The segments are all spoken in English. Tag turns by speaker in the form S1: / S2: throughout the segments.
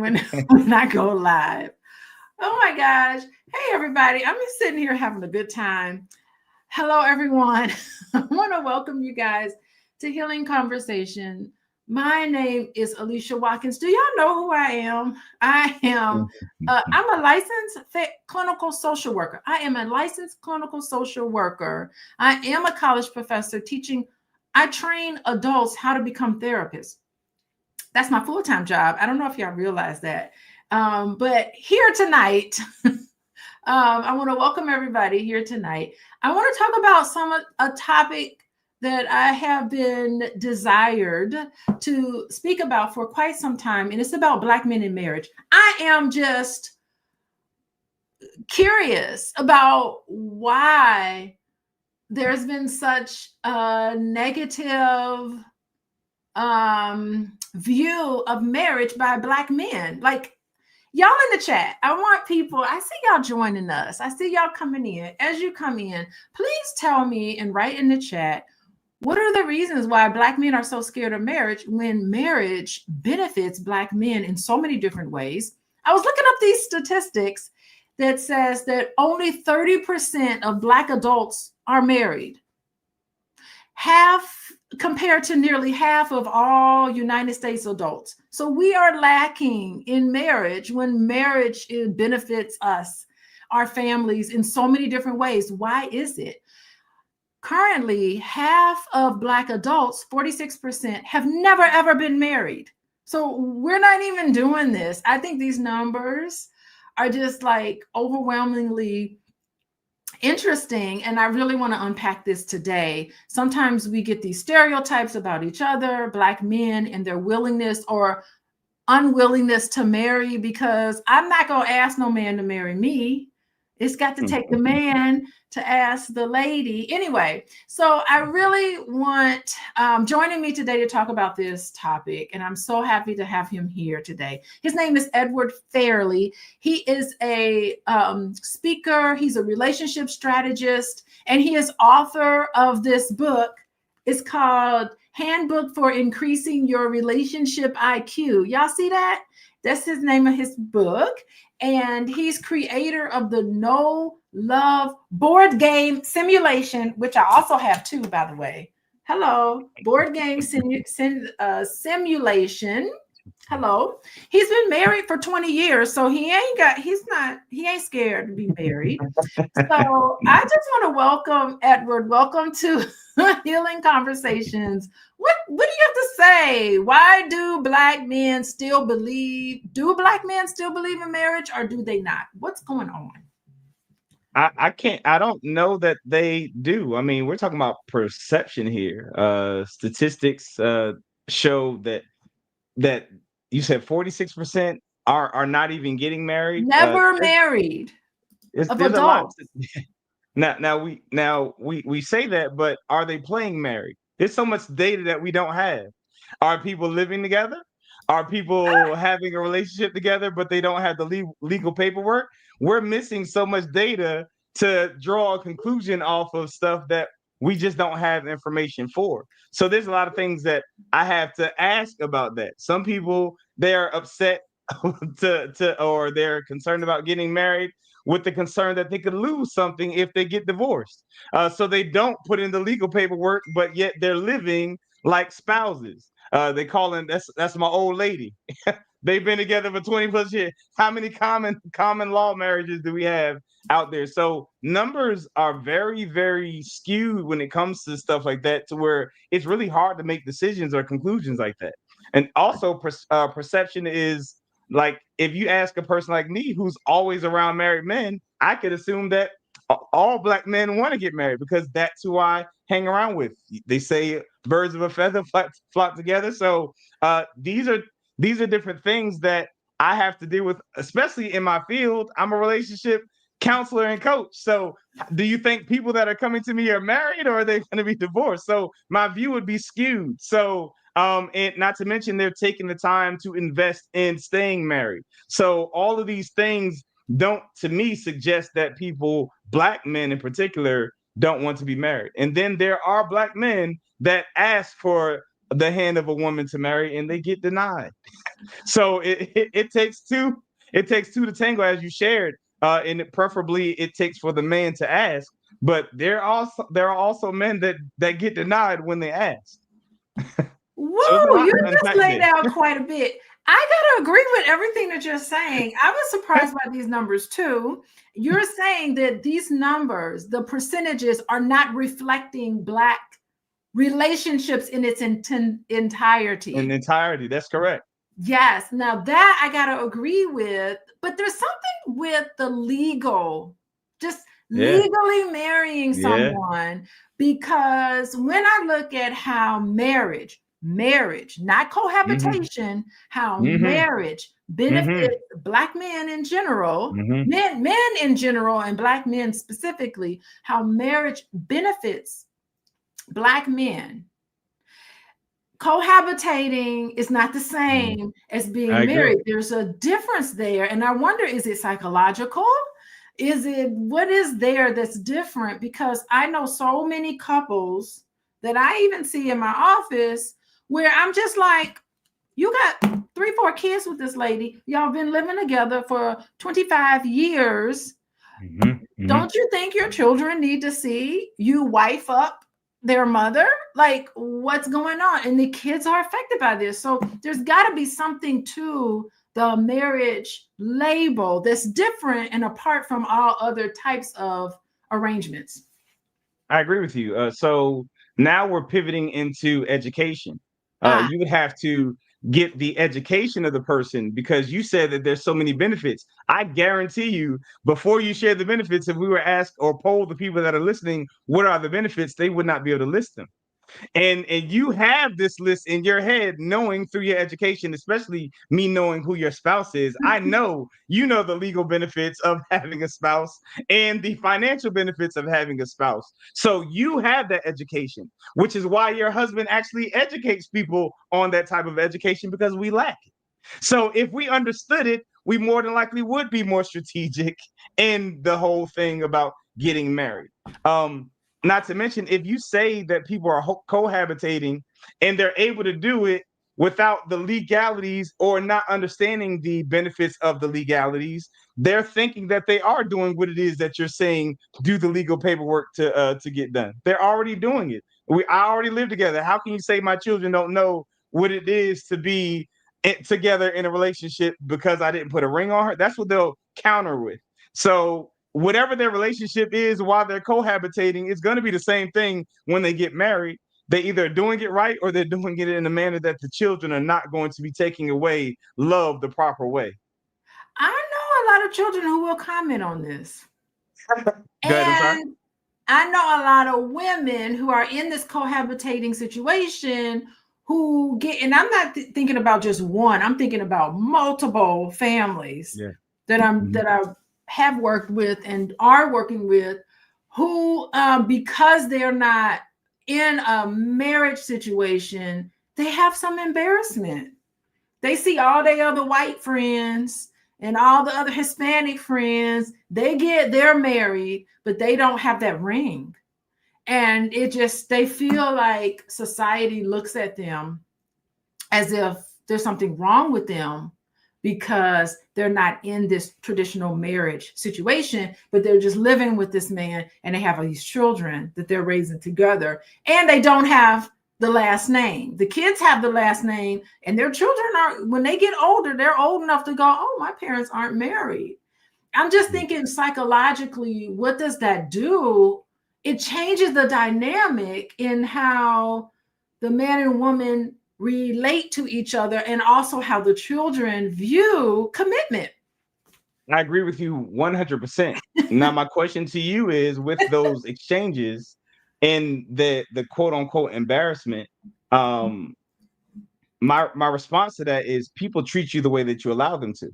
S1: when when I go live. Oh my gosh. Hey everybody. I'm just sitting here having a good time. Hello everyone. I want to welcome you guys to Healing Conversation. My name is Alicia Watkins. Do y'all know who I am? I'm a licensed clinical social worker. I am a licensed clinical social worker. I am a college professor teaching. I train adults how to become therapists. That's my full-time job. I don't know if y'all realize that. But here tonight, I want to welcome everybody here tonight. I want to talk about a topic that I have been desired to speak about for quite some time, and it's about Black men in marriage. I am just curious about why there's been such a negative view of marriage by Black men. Like, y'all in the chat, I want people, I see y'all joining us. I see y'all coming in. As you come in, please tell me and write in the chat, what are the reasons why Black men are so scared of marriage when marriage benefits Black men in so many different ways? I was looking up these statistics that says that only 30% of Black adults are married. Half compared to nearly half of all United States adults. So we are lacking in marriage when marriage benefits us, our families in so many different ways. Why is it? Currently, half of Black adults, 46%, have never, ever been married. So we're not even doing this. I think these numbers are just like overwhelmingly interesting, and I really want to unpack this today. Sometimes we get these stereotypes about each other, Black men and their willingness or unwillingness to marry, because I'm not going to ask no man to marry me. It's got to take the man to ask the lady. Anyway, so I really want joining me today to talk about this topic, and I'm so happy to have him here today. His name is Edward Fairley. He is a speaker. He's a relationship strategist, and he is author of this book. It's called Handbook for Increasing Your Relationship IQ. Y'all see that? That's his name of his book. And he's creator of the No Love board game simulation, which I also have too, by the way. Hello, board game simulation. Hello. He's been married for 20 years, so he ain't scared to be married. So I just want to welcome Edward. Welcome to Healing Conversations. What do you have to say? Why do Black men still believe in marriage, or do they not? What's going on?
S2: I don't know that they do. I mean, we're talking about perception here. Statistics show that you said 46% are not even getting married.
S1: Never married.
S2: There's a lot. Now we say that, but are they playing married? There's so much data that we don't have. Are people living together? Are people having a relationship together, but they don't have the legal paperwork? We're missing so much data to draw a conclusion off of stuff that we just don't have information for. So there's a lot of things that I have to ask about that. Some people, they're upset or they're concerned about getting married with the concern that they could lose something if they get divorced. So they don't put in the legal paperwork, but yet they're living like spouses. They call them, that's my old lady. They've been together for 20 plus years. How many common law marriages do we have out there? So numbers are very, very skewed when it comes to stuff like that, to where it's really hard to make decisions or conclusions like that. And also perception is, like, if you ask a person like me who's always around married men, I could assume that all Black men want to get married because that's who I hang around with. They say birds of a feather flock together. So these are different things that I have to deal with, especially in my field. I'm a relationship counselor and coach. So do you think people that are coming to me are married, or are they going to be divorced? So my view would be skewed. So and not to mention, they're taking the time to invest in staying married. So all of these things don't, to me, suggest that people, Black men in particular, don't want to be married. And then there are Black men that ask for the hand of a woman to marry and they get denied. So it takes two. It takes two to tango, as you shared, and preferably it takes for the man to ask. But there are also men that get denied when they ask. So there's a
S1: Whoa,
S2: lot
S1: you
S2: to
S1: just
S2: unpack
S1: laid
S2: there.
S1: out quite a bit. I gotta agree with everything that you're saying. I was surprised by these numbers too. You're saying that these numbers, the percentages, are not reflecting Black relationships in its entirety.
S2: In entirety, that's correct.
S1: Yes. Now that I got to agree with, but there's something with the legal, just
S2: Yeah,
S1: legally marrying
S2: yeah.
S1: someone, because when I look at how marriage, not
S2: Mm-hmm.
S1: cohabitation, how
S2: Mm-hmm.
S1: marriage
S2: Mm-hmm.
S1: benefits Black men in general,
S2: Mm-hmm.
S1: men in general, and Black men specifically, how marriage benefits Black men. Cohabitating is not the
S2: Mm-hmm.
S1: same as
S2: I
S1: being
S2: agree.
S1: married. There's a difference there. And I wonder, is it psychological? What is there that's different? Because I know so many couples that I even see in my office where I'm just like, you got 3, 4 kids with this lady. Y'all been living together for 25 years.
S2: Mm-hmm. Mm-hmm.
S1: Don't you think your children need to see you wife up their mother? Like, what's going on? And the kids are affected by this. So there's got to be something to the marriage label that's different and apart from all other types of arrangements.
S2: I agree with you. So now we're pivoting into education.
S1: Ah,
S2: You would have to get the education of the person because you said that there's so many benefits. I guarantee you, before you share the benefits, if we were asked or polled the people that are listening, what are the benefits, they would not be able to list them. And you have this list in your head, knowing through your education, especially me knowing who your spouse is. I know you know the legal benefits of having a spouse and the financial benefits of having a spouse. So you have that education, which is why your husband actually educates people on that type of education, because we lack it. So if we understood it, we more than likely would be more strategic in the whole thing about getting married. Um, Not to mention, if you say that people are cohabitating and they're able to do it without the legalities or not understanding the benefits of the legalities, they're thinking that they are doing what it is that you're saying, do the legal paperwork to get done. They're already doing it. I already live together. How can you say my children don't know what it is to be together in a relationship because I didn't put a ring on her? That's what they'll counter with. So whatever their relationship is while they're cohabitating, it's going to be the same thing when they get married. They either doing it right or they're doing it in a manner that the children are not going to be taking away love the proper way.
S1: I know a lot of children who will comment on this.
S2: Go ahead, I'm sorry.
S1: And I know a lot of women who are in this cohabitating situation who get, and I'm not thinking about just one, I'm thinking about multiple families
S2: Yeah.
S1: that
S2: Mhm.
S1: I have worked with and are working with, who because they're not in a marriage situation, they have some embarrassment. They see all their other white friends and all the other Hispanic friends, they're married, but they don't have that ring. And they feel like society looks at them as if there's something wrong with them because they're not in this traditional marriage situation, but they're just living with this man and they have these children that they're raising together, and they don't have the last name. The kids have the last name, and their children are, when they get older, they're old enough to go, oh, my parents aren't married. I'm just thinking psychologically, what does that do? It changes the dynamic in how the man and woman relate to each other, and also how the children view commitment.
S2: I agree with you 100%. Now, my question to you is, with those exchanges and the quote unquote embarrassment, um, my response to that is people treat you the way that you allow them to.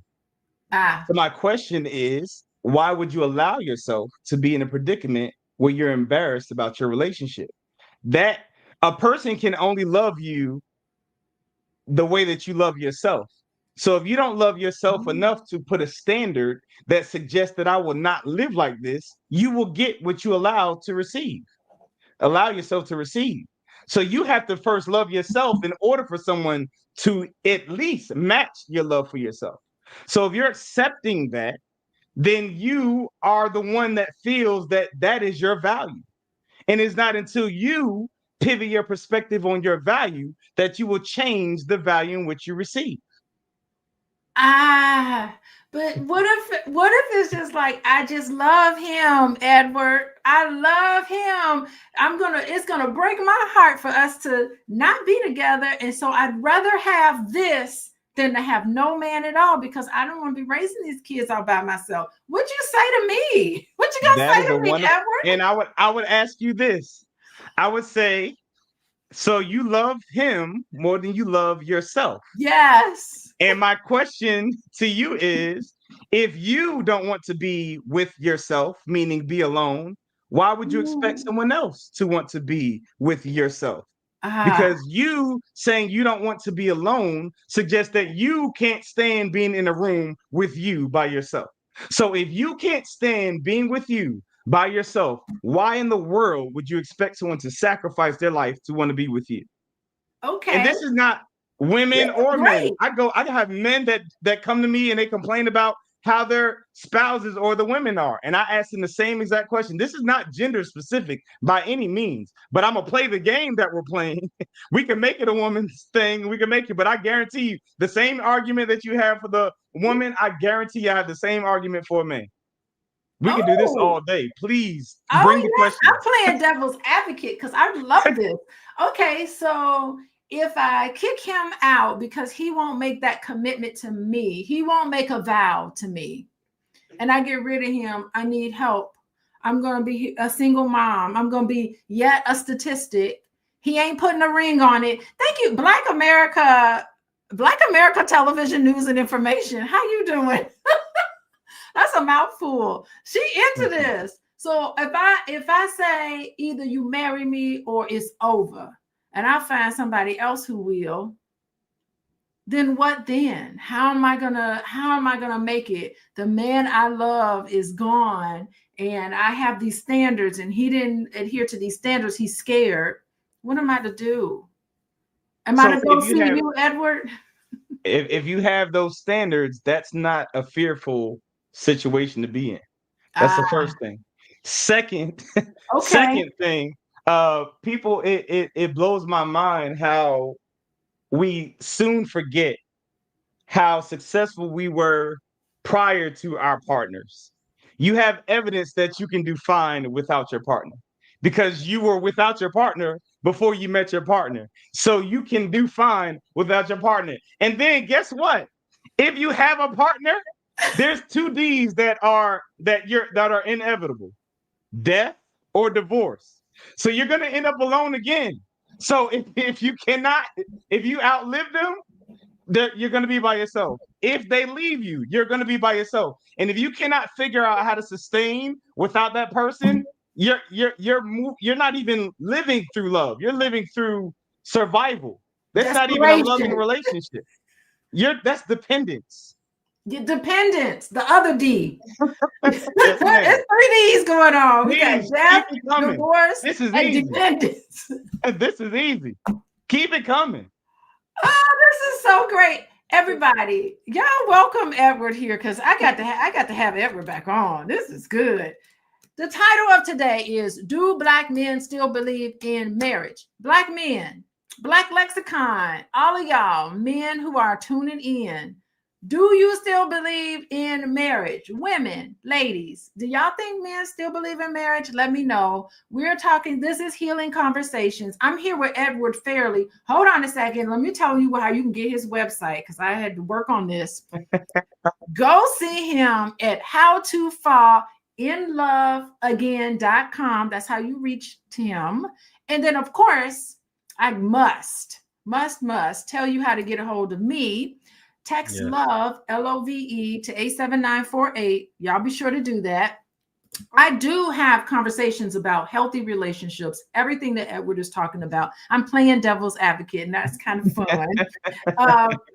S1: Ah,
S2: So my question is, why would you allow yourself to be in a predicament where you're embarrassed about your relationship? That a person can only love you the way that you love yourself. So if you don't love yourself enough to put a standard that suggests that I will not live like this, you will get what you allow to receive. Allow yourself to receive. So you have to first love yourself in order for someone to at least match your love for yourself. So if you're accepting that, then you are the one that feels that that is your value. And it's not until you pivot your perspective on your value that you will change the value in which you receive.
S1: But what if it's just like, I just love him, Edward. I love him. It's gonna break my heart for us to not be together. And so I'd rather have this than to have no man at all, because I don't want to be raising these kids all by myself. What'd you say to me? What you gonna say to me, Edward?
S2: And I would ask you this. I would say, so you love him more than you love yourself.
S1: Yes.
S2: And my question to you is, if you don't want to be with yourself, meaning be alone, why would you expect someone else to want to be with yourself? Because you saying you don't want to be alone suggests that you can't stand being in a room with you by yourself. So if you can't stand being with you by yourself, why in the world would you expect someone to sacrifice their life to want to be with you?
S1: Okay.
S2: And this is not women or men. I have men that come to me and they complain about how their spouses or the women are. And I ask them the same exact question. This is not gender specific by any means, but I'm going to play the game that we're playing. We can make it a woman's thing. We can make it, but I guarantee you the same argument that you have for the woman, I guarantee I have the same argument for a man. We can do this all day. Please bring the question.
S1: I'm playing devil's advocate because I love this. Okay, so if I kick him out because he won't make that commitment to me, he won't make a vow to me, and I get rid of him, I need help. I'm going to be a single mom. I'm going to be yet a statistic. He ain't putting a ring on it. Thank you, Black America Television News and Information. How you doing? That's a mouthful. She into this. So if I say either you marry me or it's over, and I find somebody else who will, then what then? How am I gonna make it? The man I love is gone, and I have these standards, and he didn't adhere to these standards. He's scared. What am I to do? Am I to go see you, Edward?
S2: If you have those standards, that's not a fearful situation to be in. That's the first thing. Second thing, people, it blows my mind how we soon forget how successful we were prior to our partners. You have evidence that you can do fine without your partner because you were without your partner before you met your partner. So you can do fine without your partner. And then guess what? If you have a partner, there's two D's that are inevitable: death or divorce. So you're going to end up alone again. So if you outlive them, you're going to be by yourself. If they leave you, you're going to be by yourself. And if you cannot figure out how to sustain without that person, you're not even living through love. You're living through survival. That's not even a loving relationship. That's dependence.
S1: Dependence, the other D. It's 3 D's going on. We got death, divorce, and dependence.
S2: This is easy. Keep it coming.
S1: Oh, this is so great. Everybody, y'all welcome Edward here because I got to have Edward back on. This is good. The title of today is Do Black Men Still Believe in Marriage? Black men, Black lexicon, all of y'all, men who are tuning in. Do you still believe in marriage? Women, ladies, do y'all think men still believe in marriage? Let me know. We're talking, this is Healing Conversations. I'm here with Edward Fairley. Hold on a second. Let me tell you how you can get his website because I had to work on this. Go see him at howtofallinloveagain.com. That's how you reach him. And then, of course, I must tell you how to get a hold of me. Text love, LOVE, to 87948. Y'all be sure to do that. I do have conversations about healthy relationships, everything that Edward is talking about. I'm playing devil's advocate, and that's kind of fun.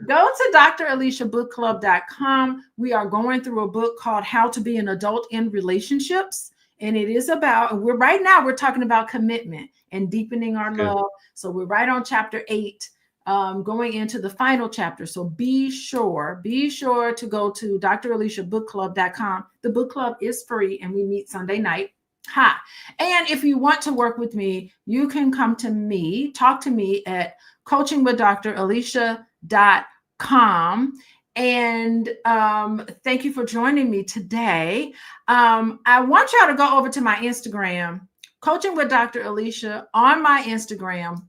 S1: Go to draliciabookclub.com. We are going through a book called How to Be an Adult in Relationships. And it is about, we're talking about commitment and deepening our
S2: Good.
S1: love. So we're right on chapter 8, going into the final chapter. So be sure to go to draliciabookclub.com. The book club is free and we meet Sunday night. Ha. And if you want to work with me, you can come to me, talk to me at coachingwithdralicia.com. And thank you for joining me today. I want y'all to go over to my Instagram, Coaching with Dr. Alicia on my Instagram.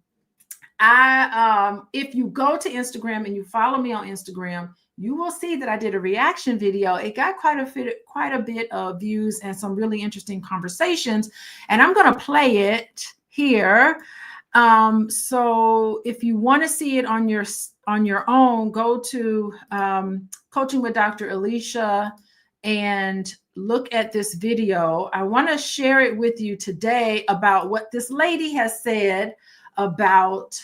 S1: If you go to Instagram and you follow me on Instagram, you will see that I did a reaction video. It got quite a bit of views and some really interesting conversations. And I'm going to play it here. So if you want to see it on your own, go to Coaching with Dr. Alicia and look at this video. I want to share it with you today about what this lady has said about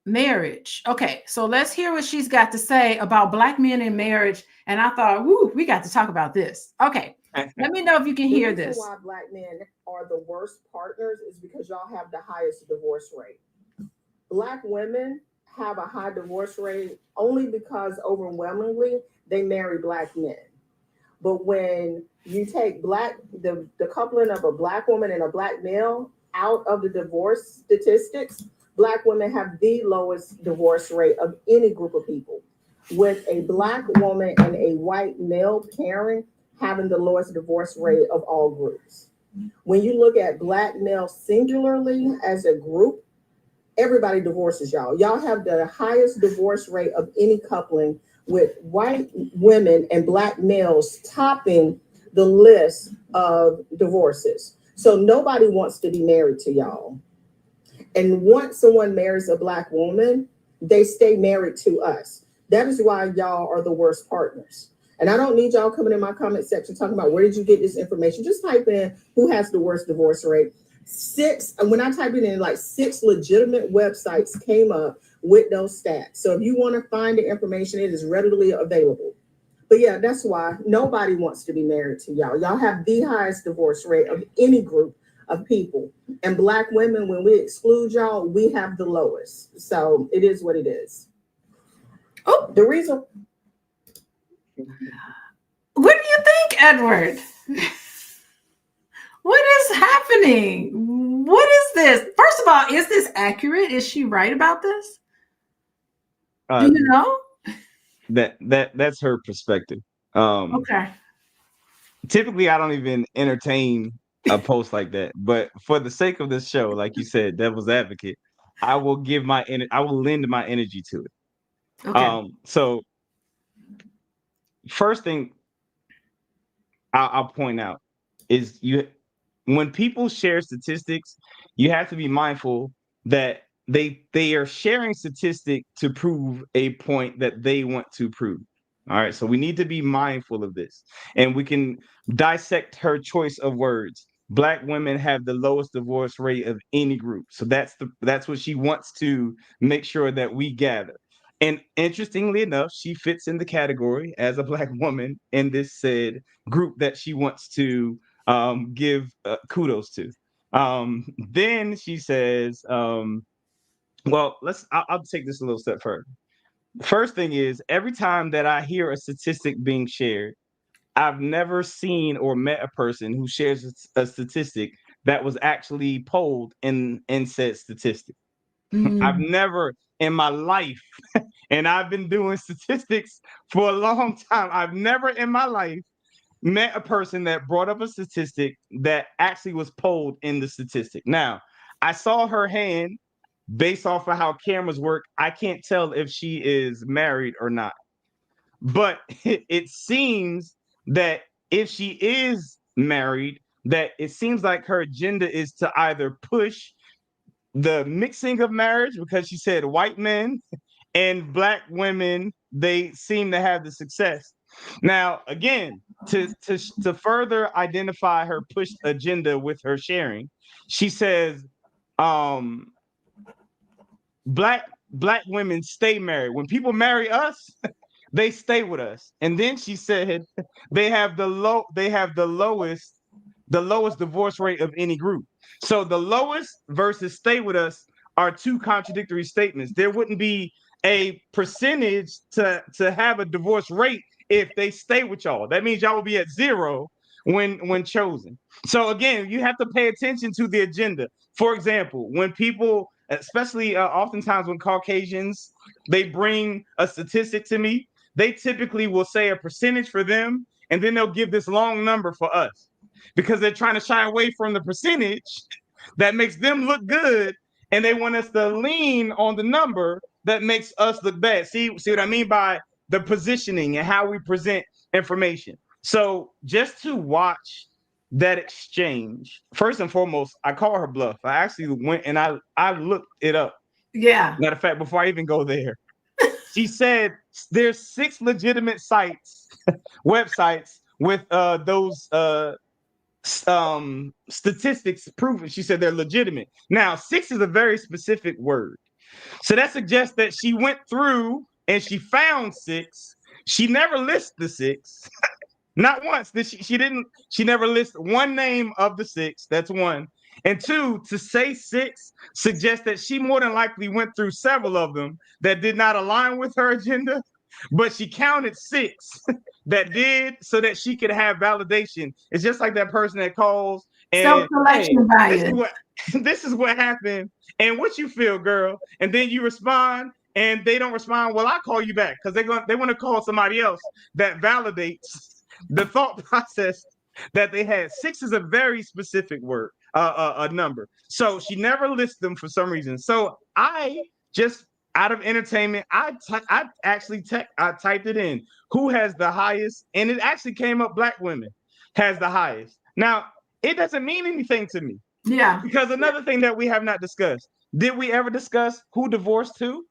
S1: marriage. Okay, so let's hear what she's got to say about Black men in marriage. And I thought, whoo, we got to talk about this. Okay, let me know if you can hear this.
S3: Why Black men are the worst partners is because y'all have the highest divorce rate. Black women have a high divorce rate only because overwhelmingly they marry Black men. But when you take the coupling of a Black woman and a Black male out of the divorce statistics, Black women have the lowest divorce rate of any group of people, with a Black woman and a white male pairing having the lowest divorce rate of all groups. When you look at Black males singularly as a group, everybody divorces y'all. Y'all have the highest divorce rate of any coupling, with white women and Black males topping the list of divorces. So nobody wants to be married to y'all. And once someone marries a Black woman, they stay married to us. That is why y'all are the worst partners. And I don't need y'all coming in my comment section talking about where did you get this information. Just type in who has the worst divorce rate. When I type it in, like 6 legitimate websites came up with those stats. So if you want to find the information, it is readily available. But yeah, that's why nobody wants to be married to y'all. Y'all have the highest divorce rate of any group of people. And Black women, when we exclude y'all, we have the lowest. So it is what it is. Oh, the reason.
S1: What do you think, Edward? What is happening? What is this? First of all, is this accurate? Is she right about this? Do you know?
S2: That's her perspective.
S1: Okay.
S2: Typically, I don't even entertain a post like that, but for the sake of this show, like you said, devil's advocate, I will lend my energy to it.
S1: Okay.
S2: So first thing I'll point out is when people share statistics, you have to be mindful that they are sharing statistic to prove a point that they want to prove. All right, so we need to be mindful of this, and we can dissect her choice of words. Black women have the lowest divorce rate of any group, so that's what she wants to make sure that we gather. And interestingly enough, she fits in the category as a Black woman in this said group that she wants to give kudos to. Then she says, well, I'll take this a little step further. First thing is, every time that I hear a statistic being shared, I've never seen or met a person who shares a statistic that was actually polled in said statistic. I've never in my life, and I've been doing statistics for a long time, I've never in my life met a person that brought up a statistic that actually was polled in the statistic. Now, I saw her hand based off of how cameras work. I can't tell if she is married or not. But it seems that if she is married, that it seems like her agenda is to either push the mixing of marriage, because she said white men and Black women, they seem to have the success. Now, again, to further identify her push agenda with her sharing, she says, black women stay married. When people marry us, they stay with us. And then she said they have the lowest divorce rate of any group. So the lowest versus stay with us are two contradictory statements. There wouldn't be a percentage to have a divorce rate if they stay with y'all. That means y'all will be at zero when chosen. So again, you have to pay attention to the agenda. For example, when people, especially oftentimes when Caucasians, they bring a statistic to me, they typically will say a percentage for them, and then they'll give this long number for us because they're trying to shy away from the percentage that makes them look good, and they want us to lean on the number that makes us look bad. See what I mean by the positioning and how we present information. So just to watch that exchange, first and foremost, I call her bluff. I actually went and I looked it up.
S1: Yeah.
S2: Matter of fact, before I even go there, she said there's 6 legitimate sites, websites with those statistics proven. She said they're legitimate. Now, 6 is a very specific word. So that suggests that she went through and she found 6. She never lists the 6. Not once. She never lists one name of the 6. That's one. And 2, to say 6 suggests that she more than likely went through several of them that did not align with her agenda, but she counted 6 that did so that she could have validation. It's just like that person that calls and
S1: self-selection bias.
S2: This is what happened, and what you feel, girl. And then you respond, and they don't respond. Well, I call you back because they want to call somebody else that validates the thought process that they had. 6 is a very specific word, a number. So she never lists them for some reason. So I just, out of entertainment, I typed it in. Who has the highest? And it actually came up black women has the highest. Now, it doesn't mean anything to me.
S1: Yeah.
S2: Because another thing that we have not discussed, did we ever discuss who divorced who?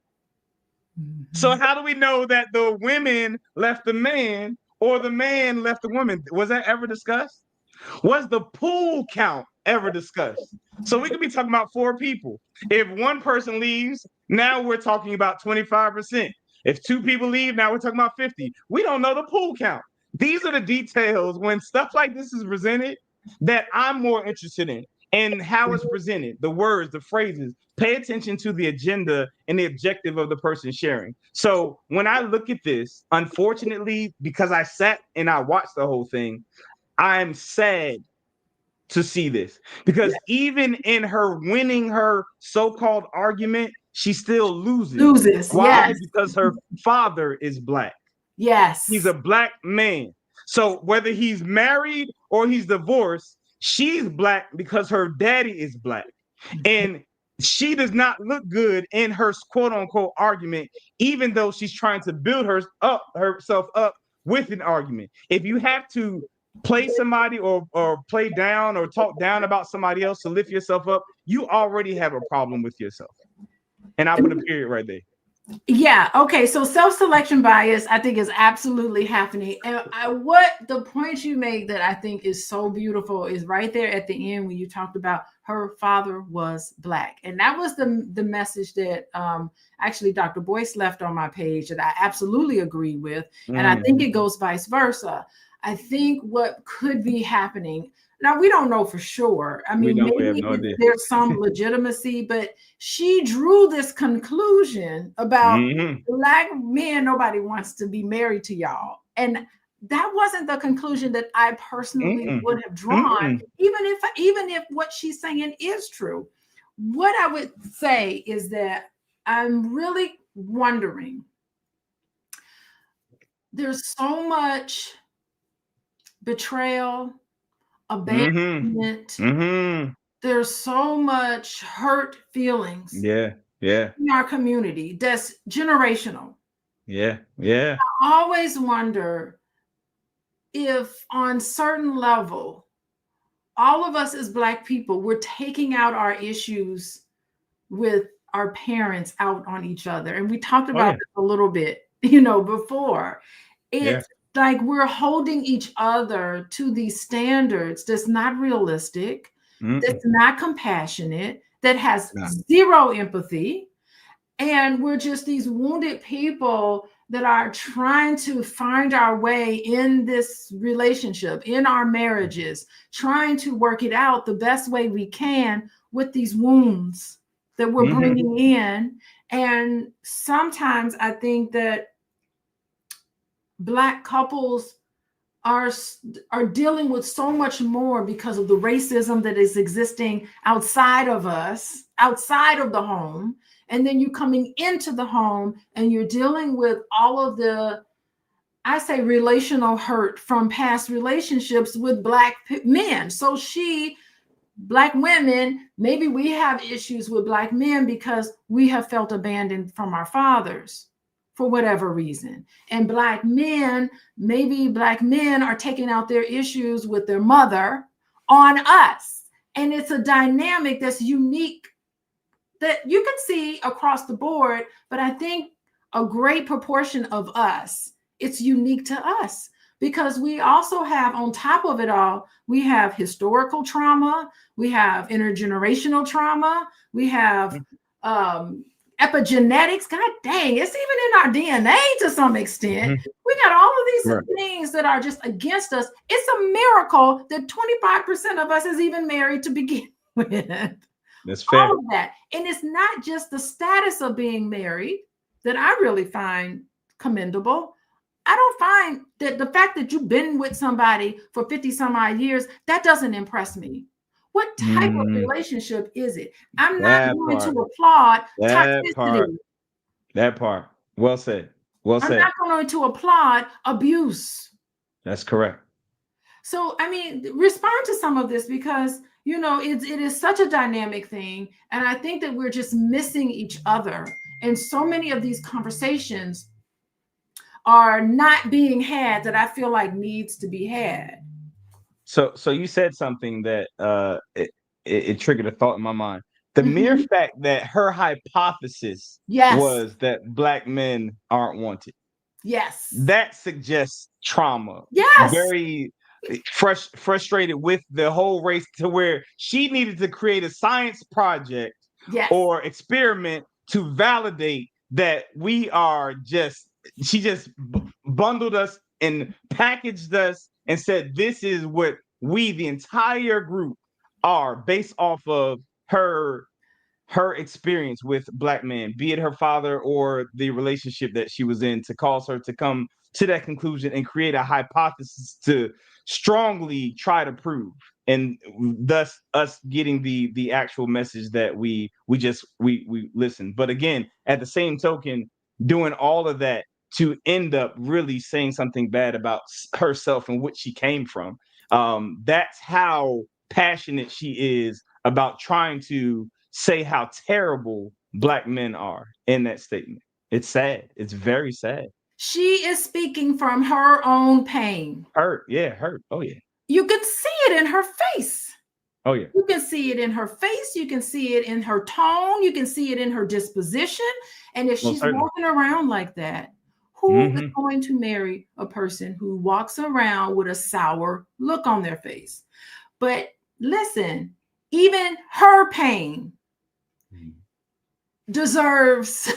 S2: Mm-hmm. So how do we know that the women left the man or the man left the woman? Was that ever discussed? Was the pool count ever discussed? So we could be talking about 4 people. If one person leaves, now we're talking about 25%. If 2 people leave, now we're talking about 50. We don't know the pool count. These are the details when stuff like this is presented that I'm more interested in. And how it's presented, the words, the phrases. Pay attention to the agenda and the objective of the person sharing. So when I look at this, unfortunately, because I sat and I watched the whole thing, I'm sad to see this. Because even in her winning her so-called argument, she still loses. Why?
S1: Yes.
S2: Because her father is black.
S1: Yes.
S2: He's a black man. So whether he's married or he's divorced, she's black because her daddy is black. And she does not look good in her quote unquote argument, even though she's trying to build herself up with an argument. If you have to play somebody or play down or talk down about somebody else to lift yourself up, you already have a problem with yourself. And I put a period right there.
S1: Yeah. Okay. So self-selection bias, I think, is absolutely happening. And what the point you make that I think is so beautiful is right there at the end when you talked about her father was black. And that was the message that actually Dr. Boyce left on my page that I absolutely agree with. And I think it goes vice versa. I think what could be happening, now we don't know for sure. I mean, maybe there's some legitimacy, but she drew this conclusion about black men, nobody wants to be married to y'all. And that wasn't the conclusion that I personally would have drawn, even if what she's saying is true. What I would say is that I'm really wondering, there's so much betrayal, abandonment. There's so much hurt feelings in our community that's generational. I always wonder if on certain level, all of us as Black people, we're taking out our issues with our parents out on each other. And we talked about this a little bit, before. It's like we're holding each other to these standards that's not realistic, that's not compassionate, that has zero empathy. And we're just these wounded people that are trying to find our way in this relationship, in our marriages, trying to work it out the best way we can with these wounds that we're bringing in. And sometimes I think that Black couples are dealing with so much more because of the racism that is existing outside of us, outside of the home. And then you coming into the home and you're dealing with all of the, I say, relational hurt from past relationships with Black men. So Black women, maybe we have issues with Black men because we have felt abandoned from our fathers for whatever reason. And Black men, maybe Black men are taking out their issues with their mother on us. And it's a dynamic that's unique that you can see across the board, but I think a great proportion of us, it's unique to us because we also have, on top of it all, we have historical trauma, we have intergenerational trauma, we have epigenetics. God dang, it's even in our DNA to some extent. We got all of these things that are just against us. It's a miracle that 25% of us is even married to begin with.
S2: That's fair.
S1: All of that. And it's not just the status of being married that I really find commendable. I don't find that the fact that you've been with somebody for 50 some odd years, that doesn't impress me. What type of relationship is it? I'm not going to applaud toxicity.
S2: That part. Well said. Well said.
S1: I'm not going to applaud abuse.
S2: That's correct.
S1: So, I mean, respond to some of this because, you know, it is such a dynamic thing. And I think that we're just missing each other. And so many of these conversations are not being had that I feel like needs to be had.
S2: So you said something that it triggered a thought in my mind. The mere fact that her hypothesis was that Black men aren't wanted.
S1: Yes.
S2: That suggests trauma.
S1: Yes.
S2: Very frustrated with the whole race to where she needed to create a science project or experiment to validate that we are she just bundled us and packaged us and said, this is what we, the entire group, are based off of her experience with Black men, be it her father or the relationship that she was in, to cause her to come to that conclusion and create a hypothesis to strongly try to prove, and thus us getting the actual message that we listen. But again, at the same token, doing all of that to end up really saying something bad about herself and what she came from. That's how passionate she is about trying to say how terrible Black men are in that statement. It's sad. It's very sad.
S1: She is speaking from her own pain.
S2: Hurt. Yeah, hurt. Oh, yeah.
S1: You can see it in her face.
S2: Oh, yeah.
S1: You can see it in her face. You can see it in her tone. You can see it in her disposition. And if she's walking around like that, who is going to marry a person who walks around with a sour look on their face? But listen, even her pain deserves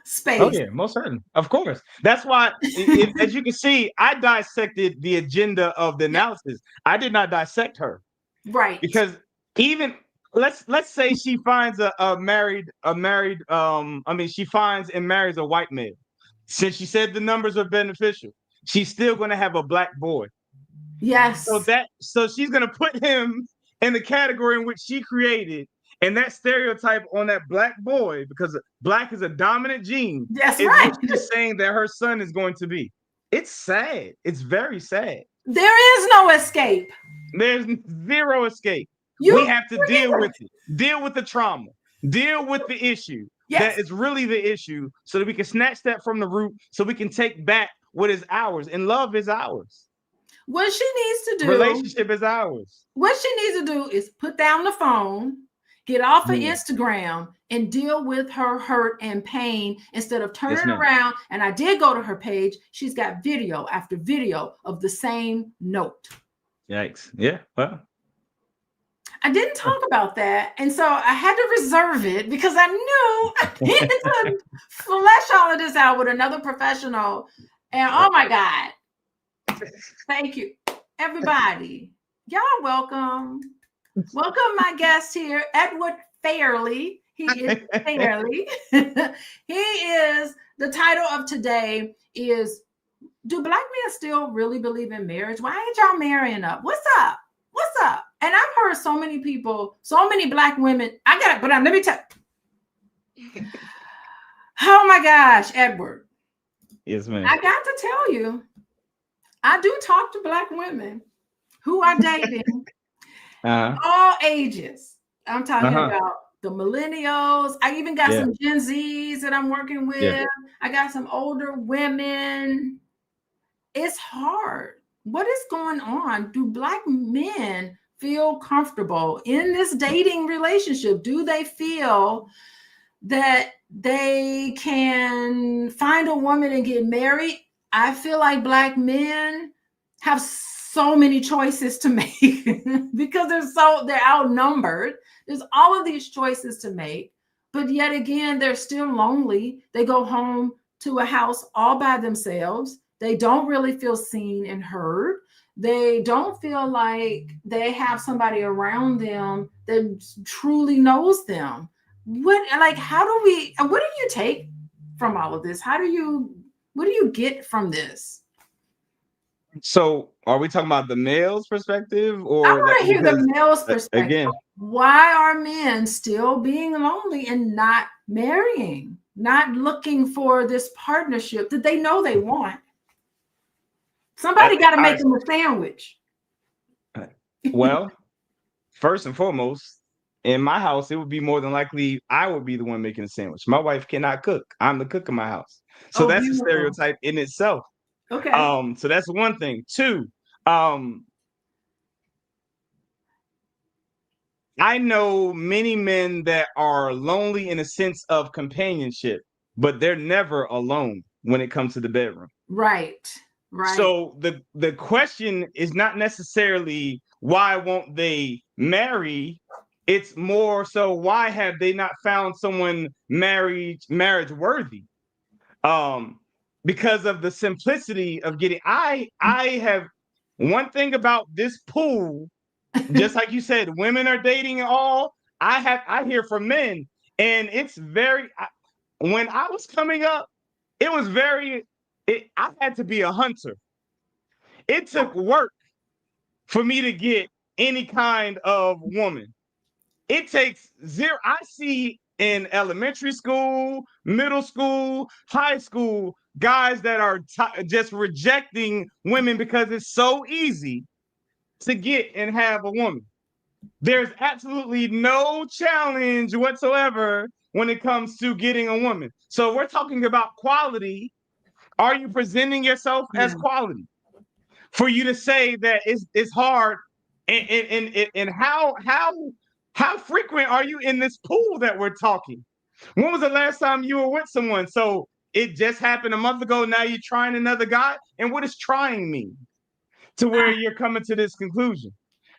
S1: space.
S2: Oh, yeah, most certainly. Of course. That's why, as you can see, I dissected the agenda of the analysis. I did not dissect her.
S1: Right.
S2: Because even let's say she finds she finds and marries a white male. Since she said the numbers are beneficial, she's still going to have a Black boy.
S1: Yes.
S2: So she's going to put him in the category in which she created, and that stereotype on that Black boy, because Black is a dominant gene.
S1: That's
S2: is
S1: right.
S2: What she's saying that her son is going to be. It's sad. It's very sad.
S1: There is no escape.
S2: There's zero escape. We have to deal with it. Deal with the trauma. Deal with the issue. That is really the issue, so that we can snatch that from the root, so we can take back what is ours. And love is ours.
S1: What she needs to do,
S2: relationship is ours.
S1: What she needs to do is put down the phone, get off of Instagram, and deal with her hurt and pain instead of turning around. And I did go to her page. She's got video after video of the same note.
S2: Yikes. Yeah. Well,
S1: I didn't talk about that. And so I had to reserve it because I knew I needed to flesh all of this out with another professional. And oh my God. Thank you, everybody. Y'all welcome. Welcome my guest here, Edward Fairley. He is Fairley. He is, the title of today is, do Black men still really believe in marriage? Why ain't y'all marrying up? What's up? What's up? And I've heard so many people, so many Black women. I got it, but let me tell. Oh my gosh, Edward.
S2: Yes, ma'am.
S1: I got to tell you, I do talk to Black women who are dating all ages. I'm talking about the millennials. I even got some Gen Zs that I'm working with. Yeah. I got some older women. It's hard. What is going on? Do Black men feel comfortable in this dating relationship? Do they feel that they can find a woman and get married? I feel like Black men have so many choices to make because they're outnumbered. There's all of these choices to make, but yet again, they're still lonely. They go home to a house all by themselves. They don't really feel seen and heard. They don't feel like they have somebody around them that truly knows them. What do you take from all of this? What do you get from this?
S2: So are we talking about the male's perspective, or
S1: I want to hear the male's perspective?
S2: Again,
S1: why are men still being lonely and not marrying, not looking for this partnership that they know they want? Somebody got to make them a sandwich.
S2: Well, first and foremost, in my house, it would be more than likely I would be the one making a sandwich. My wife cannot cook. I'm the cook in my house. So that's a stereotype in itself.
S1: Okay.
S2: So that's one thing. Two, I know many men that are lonely in a sense of companionship, but they're never alone when it comes to the bedroom.
S1: Right.
S2: So the question is not necessarily why won't they marry? It's more so why have they not found someone marriage worthy? Because of the simplicity of getting. I have one thing about this pool, just like you said, women are dating and all. I hear from men, and it's very. When I was coming up, it was very. I had to be a hunter. It took work for me to get any kind of woman. It takes zero. I see in elementary school, middle school, high school, guys that are just rejecting women because it's so easy to get and have a woman. There's absolutely no challenge whatsoever when it comes to getting a woman. So we're talking about quality. Are you presenting yourself as quality? For you to say that it's hard, and how frequent are you in this pool that we're talking? When was the last time you were with someone? So it just happened a month ago. Now you're trying another guy. And what does trying mean to where you're coming to this conclusion?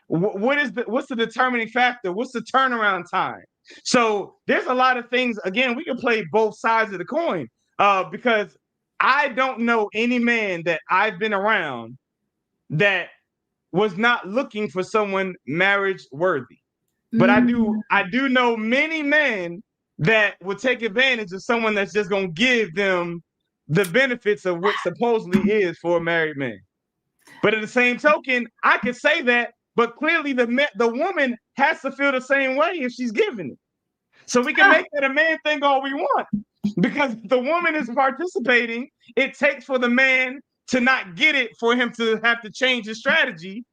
S2: What's the determining factor? What's the turnaround time? So there's a lot of things. Again, we can play both sides of the coin because I don't know any man that I've been around that was not looking for someone marriage worthy. But I do know many men that will take advantage of someone that's just going to give them the benefits of what supposedly is for a married man. But at the same token, I could say that, but clearly the woman has to feel the same way if she's giving it. So we can make that a man thing all we want, because if the woman is participating, it takes for the man to not get it for him to have to change his strategy.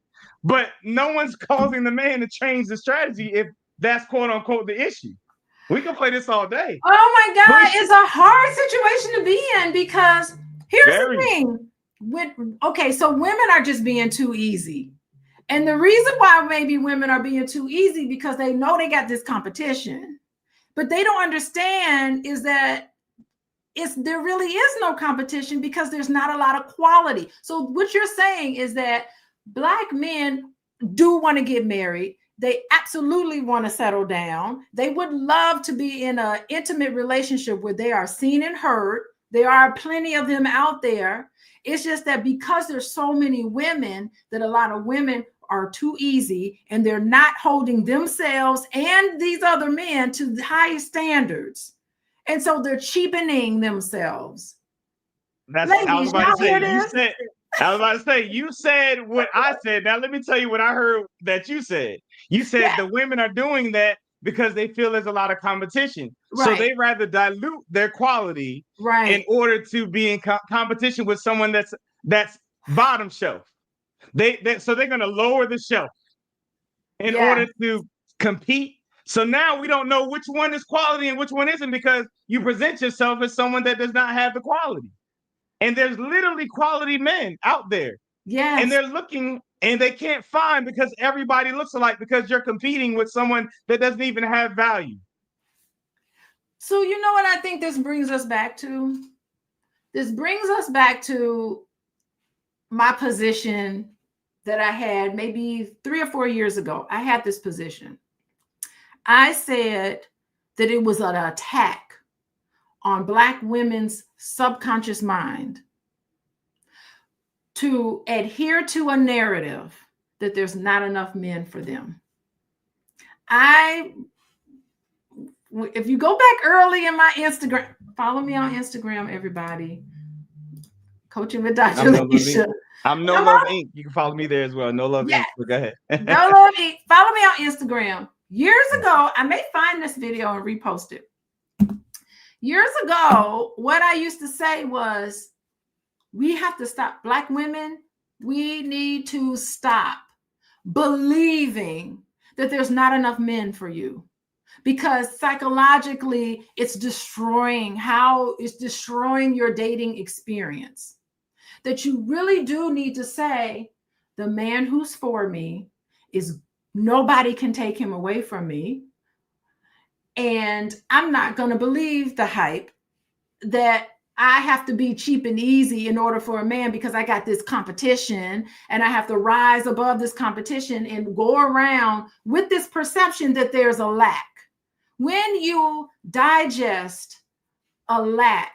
S2: But no one's causing the man to change the strategy if that's quote unquote the issue. We can play this all day.
S1: Oh my God, it's a hard situation to be in because here's the thing. So women are just being too easy. And the reason why maybe women are being too easy because they know they got this competition, but they don't understand is that there really is no competition because there's not a lot of quality. So what you're saying is that Black men do want to get married. They absolutely want to settle down. They would love to be in an intimate relationship where they are seen and heard. There are plenty of them out there. It's just that because there's so many women, that a lot of women are too easy, and they're not holding themselves and these other men to the highest standards. And so they're cheapening themselves.
S2: That's
S1: Ladies,
S2: I was about to
S1: y'all
S2: say.
S1: hear
S2: You
S1: this?
S2: said I was about to say you said what I said. Now let me tell you what I heard that you said. You said
S1: Yeah.
S2: the women are doing that because they feel there's a lot of competition. So
S1: Right.
S2: they rather dilute their quality in
S1: Right.
S2: order to be in competition with someone that's bottom shelf. So they're going to lower the shelf in
S1: Yeah.
S2: order to compete. So now we don't know which one is quality and which one isn't, because you present yourself as someone that does not have the quality. And there's literally quality men out there.
S1: Yes.
S2: And they're looking and they can't find, because everybody looks alike, because you're competing with someone that doesn't even have value.
S1: So you know what I think this brings us back to? This brings us back to my position that I had maybe 3 or 4 years ago. I had this position. I said that it was an attack on Black women's subconscious mind to adhere to a narrative that there's not enough men for them. If you go back early in my Instagram, follow me on Instagram, everybody. Coaching with Dr. Alicia.
S2: I'm No Love Inc. You can follow me there as well. No Love Inc. But go ahead.
S1: No Love Inc. Follow me on Instagram. Years ago, I may find this video and repost it. Years ago, what I used to say was, we have to stop. Black women, we need to stop believing that there's not enough men for you, because psychologically it's destroying your dating experience. That you really do need to say, the man who's for me is, nobody can take him away from me. And I'm not going to believe the hype that I have to be cheap and easy in order for a man, because I got this competition and I have to rise above this competition and go around with this perception that there's a lack. When you digest a lack,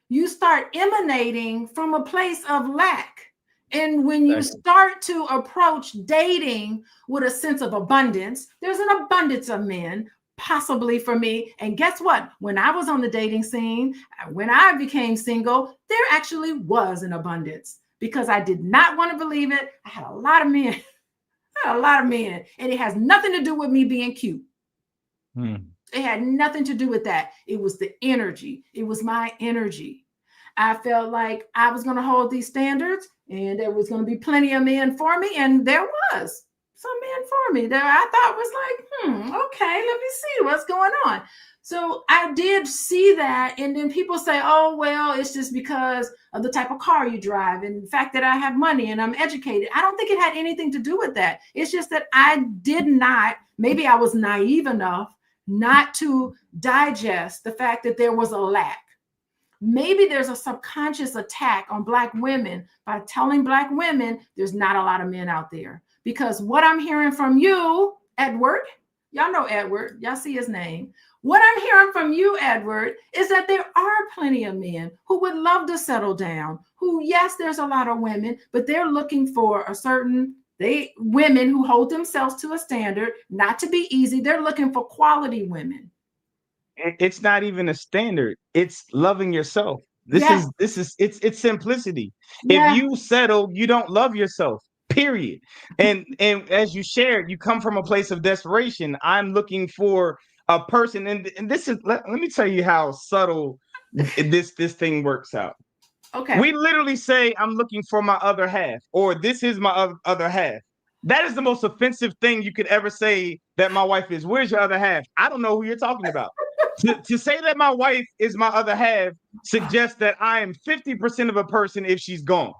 S1: you start emanating from a place of lack. And when you start to approach dating with a sense of abundance, there's an abundance of men, possibly for me. And guess what? When I was on the dating scene, when I became single, there actually was an abundance, because I did not want to believe it. I had a lot of men. And it has nothing to do with me being cute. It had nothing to do with that. It was the energy. It was my energy. I felt like I was going to hold these standards, and there was going to be plenty of men for me. And there was some men for me that I thought was like, okay, let me see what's going on. So I did see that. And then people say, oh, well, it's just because of the type of car you drive and the fact that I have money and I'm educated. I don't think it had anything to do with that. It's just that I did not, maybe I was naive enough not to digest the fact that there was a lack. Maybe there's a subconscious attack on Black women by telling Black women there's not a lot of men out there. Because what I'm hearing from you, Edward, y'all know Edward, y'all see his name. What I'm hearing from you, Edward, is that there are plenty of men who would love to settle down, who, yes, there's a lot of women, but they're looking for a certain, women who hold themselves to a standard, not to be easy. They're looking for quality women.
S2: It's not even a standard. It's loving yourself. It's simplicity.
S1: Yeah.
S2: If you settle, you don't love yourself, period. And as you shared, you come from a place of desperation. I'm looking for a person. And this is, let me tell you how subtle this thing works out.
S1: Okay.
S2: We literally say, I'm looking for my other half, or this is my other half. That is the most offensive thing you could ever say that my wife is. Where's your other half? I don't know who you're talking about. To say that my wife is my other half suggests that I am 50% of a person if she's gone.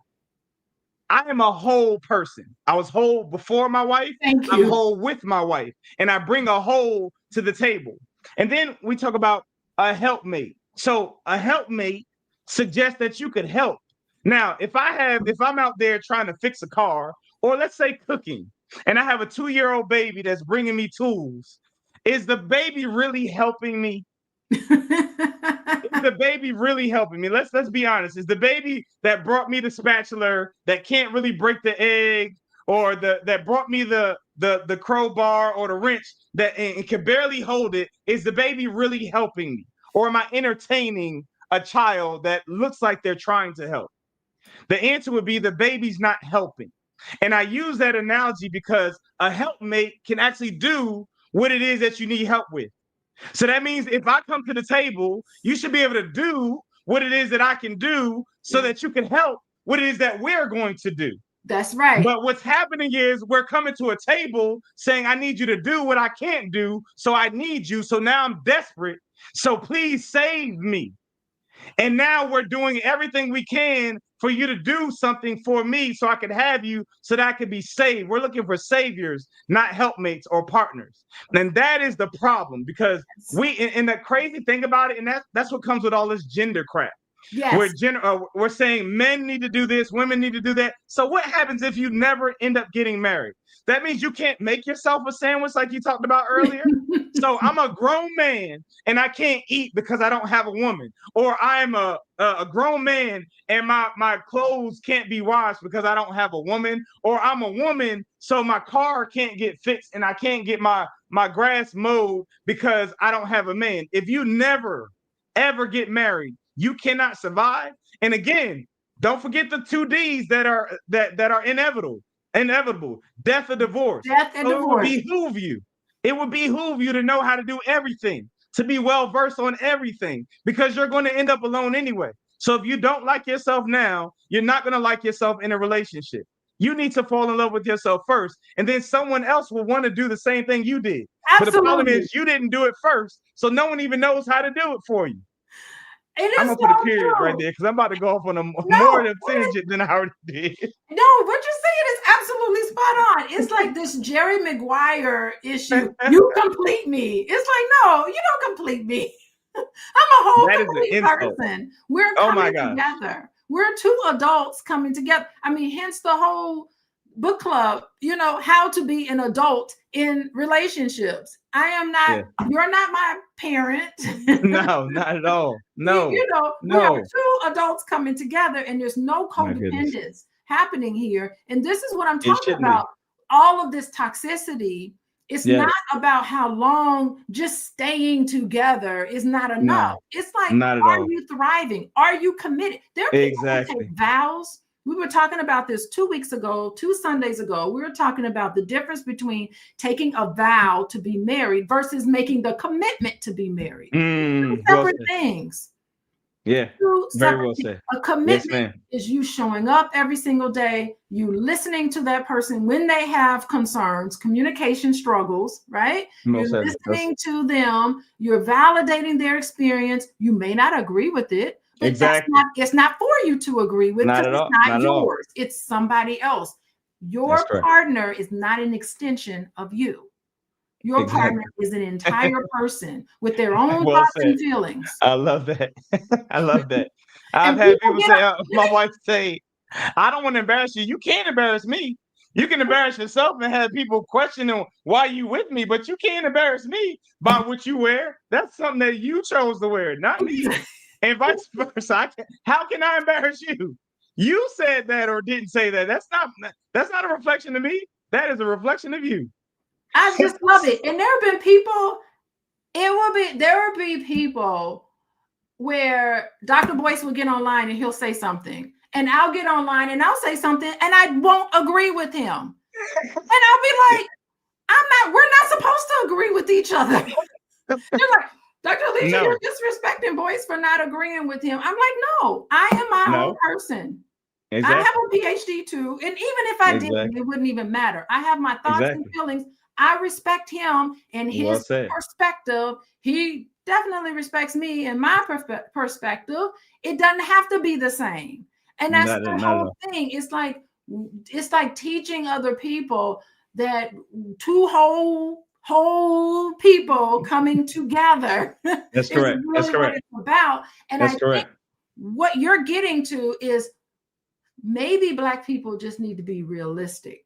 S2: I am a whole person. I was whole before my wife.
S1: Thank you.
S2: I'm whole with my wife. And I bring a whole to the table. And then we talk about a helpmate. So a helpmate suggests that you could help. Now, if I'm out there trying to fix a car, or let's say cooking, and I have a 2-year-old baby that's bringing me tools, is the baby really helping me? Is the baby really helping me? Let's be honest. Is the baby that brought me the spatula that can't really break the egg, or that brought me the crowbar or the wrench that and can barely hold it, is the baby really helping me? Or am I entertaining a child that looks like they're trying to help? The answer would be the baby's not helping. And I use that analogy because a helpmate can actually do what it is that you need help with. So that means if I come to the table, you should be able to do what it is that I can do so that you can help what it is that we're going to do.
S1: That's right.
S2: But what's happening is we're coming to a table saying, I need you to do what I can't do. So I need you. So now I'm desperate. So please save me. And now we're doing everything we can for you to do something for me so I can have you, so that I can be saved. We're looking for saviors, not helpmates or partners. And that is the problem, because and the crazy thing about it, and that's what comes with all this gender crap.
S1: Yes.
S2: We're saying men need to do this, women need to do that. So what happens if you never end up getting married? That means you can't make yourself a sandwich like you talked about earlier. So I'm a grown man and I can't eat because I don't have a woman. Or I'm a grown man and my clothes can't be washed because I don't have a woman. Or I'm a woman, so my car can't get fixed and I can't get my grass mowed because I don't have a man. If you never, ever get married, you cannot survive. And again, don't forget the 2 Ds that are inevitable. Death or divorce.
S1: Death and divorce.
S2: It would behoove you to know how to do everything, to be well versed on everything, because you're going to end up alone anyway. So if you don't like yourself now, you're not going to like yourself in a relationship. You need to fall in love with yourself first, and then someone else will want to do the same thing you did.
S1: Absolutely.
S2: But the problem is you didn't do it first, so no one even knows how to do it for you. I'm gonna put a period right there because I'm about to go off on more of a tangent than I already did.
S1: No, what you're saying is absolutely spot on. It's like this Jerry Maguire issue. You complete me. It's like, no, you don't complete me. I'm a whole complete person. We're coming together. We're 2 adults coming together. I mean, hence the whole book club, how to be an adult in relationships. I am not, you're not my parent.
S2: No, not at all. No.
S1: We are 2 adults coming together and there's no codependence happening here. And this is what I'm talking about. All of this toxicity, it's not about how long just staying together is not enough. No, it's like, are you thriving? Are you committed? There are people who take vows. We were talking about this 2 Sundays ago. We were talking about the difference between taking a vow to be married versus making the commitment to be married. Separate things.
S2: Yeah, very well said.
S1: A commitment is you showing up every single day, you listening to that person when they have concerns, communication struggles, right? You're listening to them, you're validating their experience. You may not agree with it, but it's not for you to agree with, because it's not yours. It's somebody else. Your partner is not an extension of you. Your partner is an entire person with their own thoughts and feelings.
S2: I love that. I love that. I've had people say, my wife say, I don't want to embarrass you. You can't embarrass me. You can embarrass yourself and have people questioning why you with me, but you can't embarrass me by what you wear. That's something that you chose to wear, not me. And vice versa. How can I embarrass you? You said that or didn't say that. That's not a reflection of me. That is a reflection of you.
S1: I just love it. And there have been people, there will be people where Dr. Boyce will get online and he'll say something. And I'll get online and I'll say something and I won't agree with him. And I'll be like, we're not supposed to agree with each other. They're like, Dr. Alicia, you're disrespecting Boyce for not agreeing with him. I'm like, no, I am my own person. I have a PhD too. And even if I didn't, it wouldn't even matter. I have my thoughts and feelings. I respect him and his perspective. He definitely respects me and my perspective. It doesn't have to be the same. And that's the whole thing. It's like teaching other people that 2 whole people coming together.
S2: That's correct.
S1: Really
S2: that's correct.
S1: What it's about. And
S2: that's
S1: I
S2: correct.
S1: think what you're getting to is maybe Black people just need to be realistic.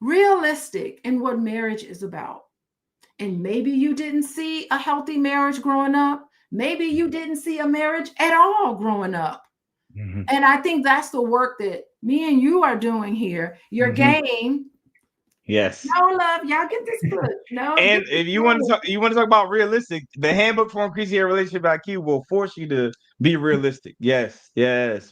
S1: realistic in what marriage is about. And maybe you didn't see a healthy marriage growing up. Maybe you didn't see a marriage at all growing up.
S2: Mhm.
S1: And I think that's the work that me and you are doing here. Your game.
S2: Yes.
S1: No love. Y'all get this book. No.
S2: And if you want to talk about realistic, the handbook for increasing your relationship IQ will force you to be realistic. Yes,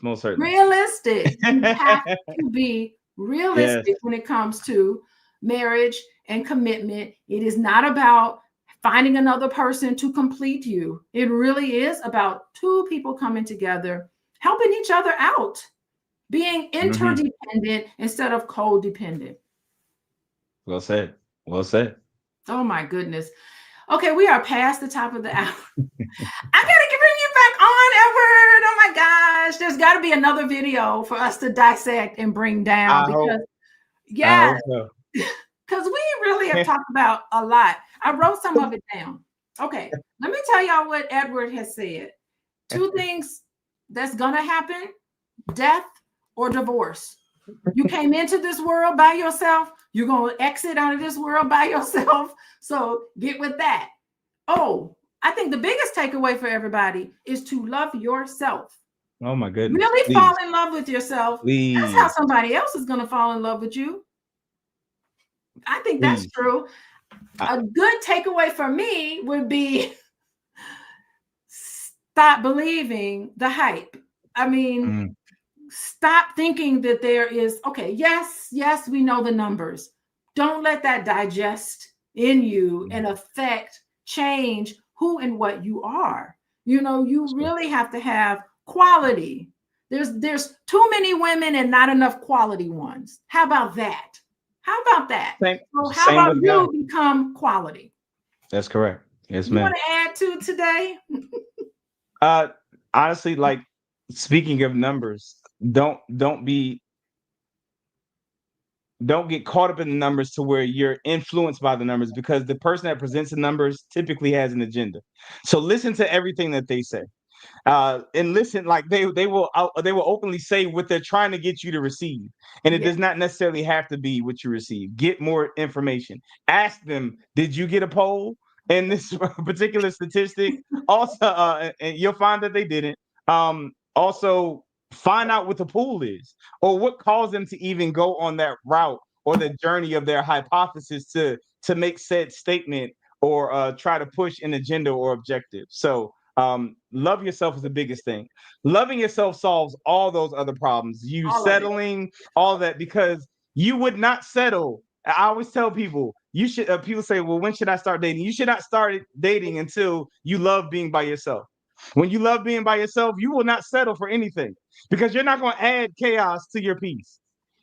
S2: most certainly.
S1: Realistic. You have to be realistic
S2: Yes.
S1: when it comes to marriage and commitment. It is not about finding another person to complete you. It really is about two people coming together, helping each other out, being interdependent instead of codependent.
S2: Well said. Well said.
S1: Oh my goodness. Okay, we are past the top of the hour. I gotta bring you back on, Edward. Oh my gosh. There's got to be another video for us to dissect and bring down. Because we really have talked about a lot. I wrote some of it down. Okay, let me tell y'all what Edward has said. 2 things that's gonna happen: death or divorce. You came into this world by yourself. You're going to exit out of this world by yourself. So get with that. Oh, I think the biggest takeaway for everybody is to love yourself.
S2: Oh my goodness.
S1: Really fall in love with yourself.
S2: Please.
S1: That's how somebody else is going to fall in love with you. I think that's true. A good takeaway for me would be stop believing the hype. I mean, stop thinking that there is, okay, yes, we know the numbers. Don't let that digest in you and affect, change who and what you are. You know, you really have to have quality. There's too many women and not enough quality ones. How about that? How about you become quality?
S2: That's correct. Yes,
S1: you
S2: ma'am.
S1: Want to add to today?
S2: Honestly, like, speaking of numbers, don't get caught up in the numbers to where you're influenced by the numbers, because the person that presents the numbers typically has an agenda. So listen to everything that they say, and listen. Like they will openly say what they're trying to get you to receive, and it does not necessarily have to be what you receive. Get more information. Ask them, did you get a poll in this particular statistic? Also, and you'll find that they didn't. Also, find out what the pool is, or what caused them to even go on that route or the journey of their hypothesis to make said statement, or try to push an agenda or objective. So love yourself is the biggest thing. Loving yourself solves all those other problems. Settling, all that, because you would not settle. I always tell people, you should. People say, well, when should I start dating? You should not start dating until you love being by yourself. When you love being by yourself, you will not settle for anything, because you're not going to add chaos to your peace.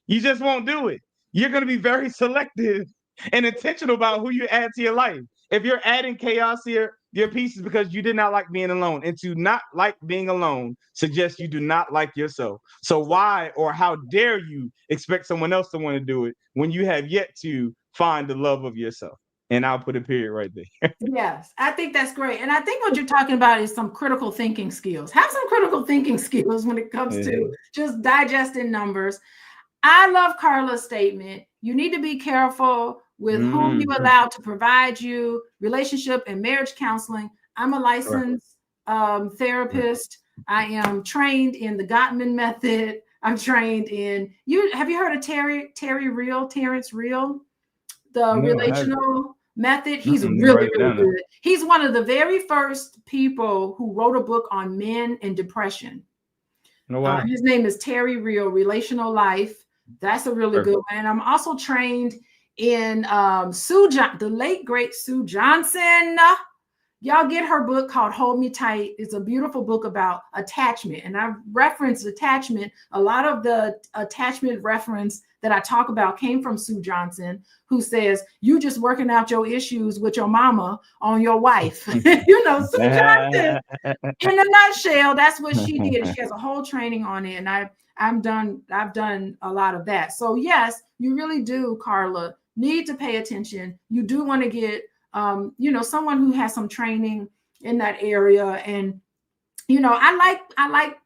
S2: You just won't do it. You're going to be very selective and intentional about who you add to your life. If you're adding chaos to your peace, is because you did not like being alone. And to not like being alone suggests you do not like yourself. So why or how dare you expect someone else to want to do it when you have yet to find the love of yourself? And I'll put a period right there.
S1: Yes, I think that's great. And I think what you're talking about is some critical thinking skills. Have some critical thinking skills when it comes to just digesting numbers. I love Carla's statement. You need to be careful with whom you allow to provide you relationship and marriage counseling. I'm a licensed therapist. I am trained in the Gottman method. I'm trained in have you heard of Terrence Real? The relational method. He's really good. He's one of the very first people who wrote a book on men and depression. Oh, wow. His name is Terry Real, Relational Life. That's a really good one. And I'm also trained in the late great Sue Johnson. Y'all get her book called Hold Me Tight. It's a beautiful book about attachment. And I referenced attachment. A lot of the attachment reference that I talk about came from Sue Johnson, who says, you just working out your issues with your mama on your wife. Sue Johnson, in a nutshell, that's what she did. She has a whole training on it. And I've done a lot of that. So yes, you really do, Carla, need to pay attention. You do want to get someone who has some training in that area. And, I like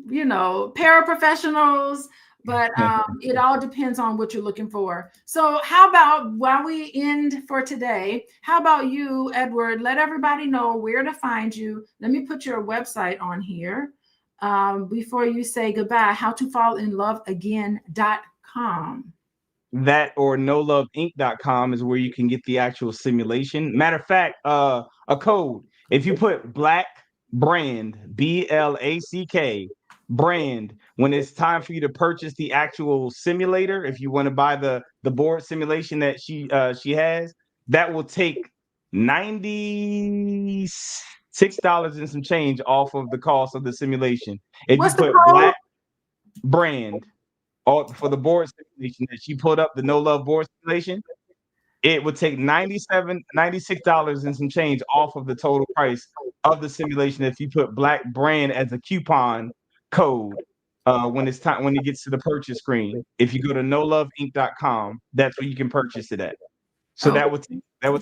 S1: paraprofessionals, But it all depends on what you're looking for. So how about, while we end for today, how about you, Edward, let everybody know where to find you. Let me put your website on here before you say goodbye. howtofallinloveagain.com.
S2: That or noloveinc.com is where you can get the actual simulation. Matter of fact, a code. If you put Black Brand, BLACK brand, when it's time for you to purchase the actual simulator, if you want to buy the board simulation that she has, that will take $96 and some change off of the cost of the simulation. If
S1: What's
S2: you
S1: the
S2: put
S1: code?
S2: Black Brand for the board simulation that she pulled up, the No Love board simulation, it would take $96 and some change off of the total price of the simulation if you put Black Brand as a coupon code when it's time, when it gets to the purchase screen. If you go to noloveinc.com, that's where you can purchase it at. So that would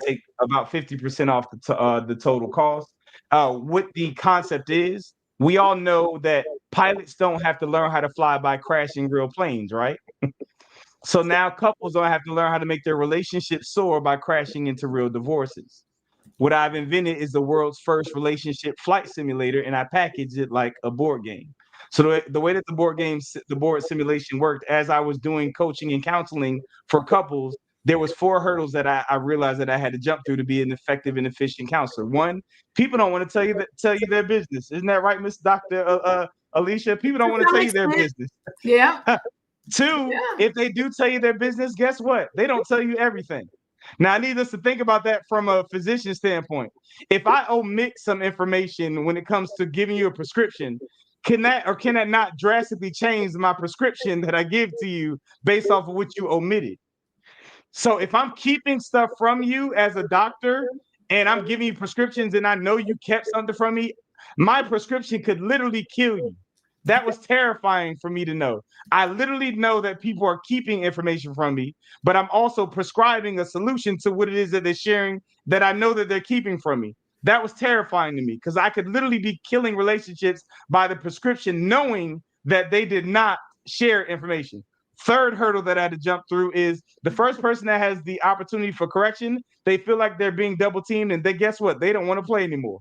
S2: take about 50% off the total cost. What the concept is, we all know that pilots don't have to learn how to fly by crashing real planes, right? So now couples don't have to learn how to make their relationship soar by crashing into real divorces. What I've invented is the world's first relationship flight simulator, and I packaged it like a board game. So the way that the board simulation worked, as I was doing coaching and counseling for couples, there was 4 hurdles that I realized that I had to jump through to be an effective and efficient counselor. One, people don't want to tell you their business. Isn't that right, Miss Dr. Alicia? People don't want to tell you their business.
S1: Yeah.
S2: 2, if they do tell you their business, guess what? They don't tell you everything. Now, I need us to think about that from a physician standpoint. If I omit some information when it comes to giving you a prescription, can that not drastically change my prescription that I give to you based off of what you omitted? So if I'm keeping stuff from you as a doctor and I'm giving you prescriptions and I know you kept something from me, my prescription could literally kill you. That was terrifying for me to know. I literally know that people are keeping information from me, but I'm also prescribing a solution to what it is that they're sharing that I know that they're keeping from me. That was terrifying to me because I could literally be killing relationships by the prescription, knowing that they did not share information. Third hurdle that I had to jump through is the first person that has the opportunity for correction, they feel like they're being double teamed, and guess what? They don't want to play anymore.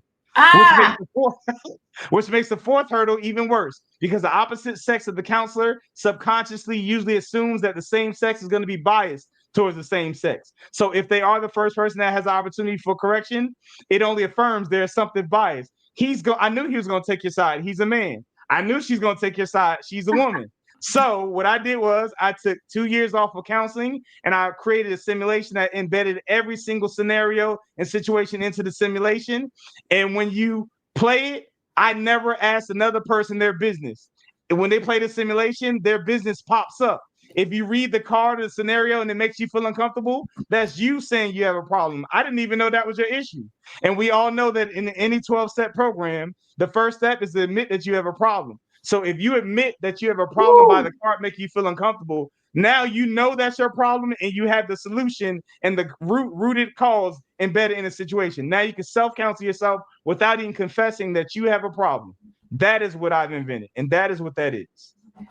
S2: Which makes the fourth hurdle even worse because the opposite sex of the counselor subconsciously usually assumes that the same sex is going to be biased towards the same sex. So if they are the first person that has the opportunity for correction, it only affirms there's something biased. I knew he was going to take your side. He's a man. I knew she's going to take your side. She's a woman. So what I did was I took 2 years off of counseling and I created a simulation that embedded every single scenario and situation into the simulation. And when you play it, I never asked another person their business. And when they play the simulation, their business pops up. If you read the card or the scenario and it makes you feel uncomfortable, that's you saying you have a problem. I didn't even know that was your issue. And we all know that in any 12-step program, the first step is to admit that you have a problem. So if you admit that you have a problem by the card making you feel uncomfortable, now you know that's your problem and you have the solution and the rooted cause embedded in a situation. Now you can self-counsel yourself without even confessing that you have a problem. That is what I've invented, and that is what that is.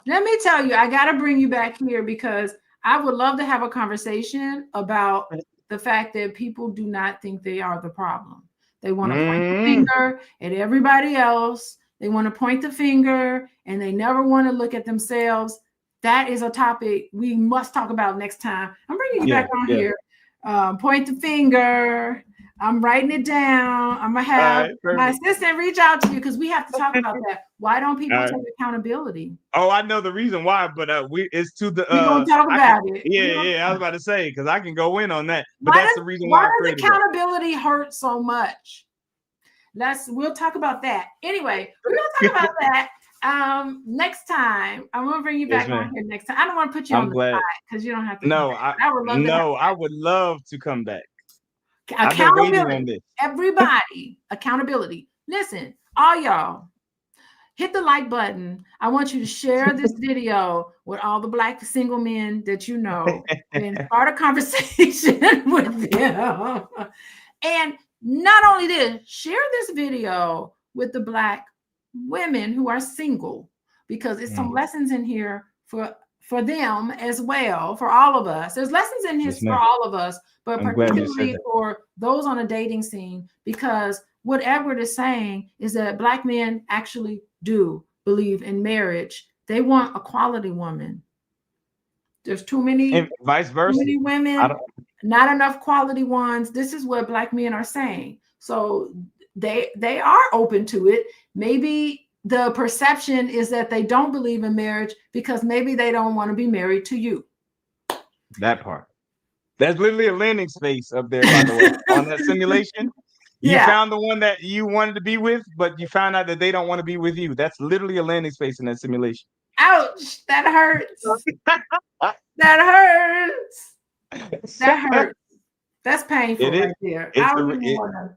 S1: Let me tell you, I got to bring you back here because I would love to have a conversation about the fact that people do not think they are the problem. They want to point the finger at everybody else. They want to point the finger and they never want to look at themselves. That is a topic we must talk about next time. I'm bringing you back on here. Point the finger. I'm writing it down. I'm going to have my assistant reach out to you because we have to talk about that. Why don't people take accountability?
S2: Oh, I know the reason why, but it's to the.
S1: We're going to talk about it.
S2: Yeah, I was about to say, because I can go in on that. But that's the reason why.
S1: Why does accountability hurt so much? We'll talk about that. Anyway, we're gonna talk about that next time. I'm gonna bring you back on here next time. I don't want to put you on the spot because you don't have to.
S2: No, I would love to come back.
S1: Accountability. Everybody, accountability. Listen, all y'all, hit the like button. I want you to share this video with all the Black single men that you know and start a conversation with them. And not only this, share this video with the Black women who are single because it's some lessons in here for for them as well, for all of us. There's lessons in
S2: Yes,
S1: his for
S2: ma'am.
S1: all of us, but
S2: I'm glad you said
S1: particularly
S2: that.
S1: for those on a dating scene, because what Edward is saying is that Black men actually do believe in marriage. They want a quality woman. There's too many
S2: And vice versa.
S1: women, not enough quality ones. This is what Black men are saying. So they are open to it. Maybe the perception is that they don't believe in marriage because maybe they don't want to be married to you.
S2: That part. That's literally a landing space up there, by the way, on that simulation. You found the one that you wanted to be with, but you found out that they don't want to be with you. That's literally a landing space in that simulation.
S1: Ouch, that hurts. That hurts. That hurts. That's painful right there. I don't even want to.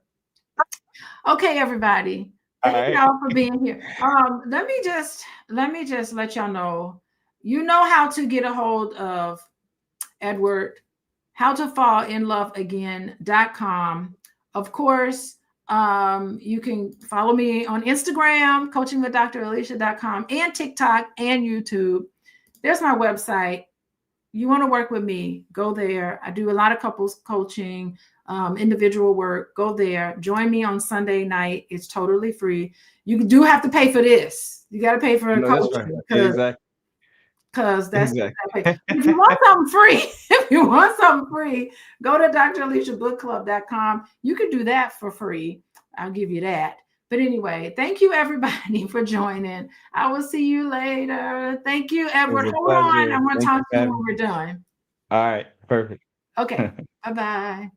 S1: Okay, everybody. Thank y'all for being here. Let me just let y'all know. You know how to get a hold of Edward, howtofallinloveagain.com. Of course, you can follow me on Instagram, coachingwithdralicia.com, and TikTok and YouTube. There's my website. You want to work with me, go there. I do a lot of couples coaching, individual work. Go there. Join me on Sunday night. It's totally free. You do have to pay for this. You got to pay for a coaching.
S2: Exactly.
S1: Because that's exactly. If you want something free, go to draliciabookclub.com. You can do that for free. I'll give you that. But anyway, thank you everybody for joining. I will see you later. Thank you, Edward. Hold on. I want to talk to you when we're done.
S2: All right. Perfect.
S1: Okay. Bye-bye.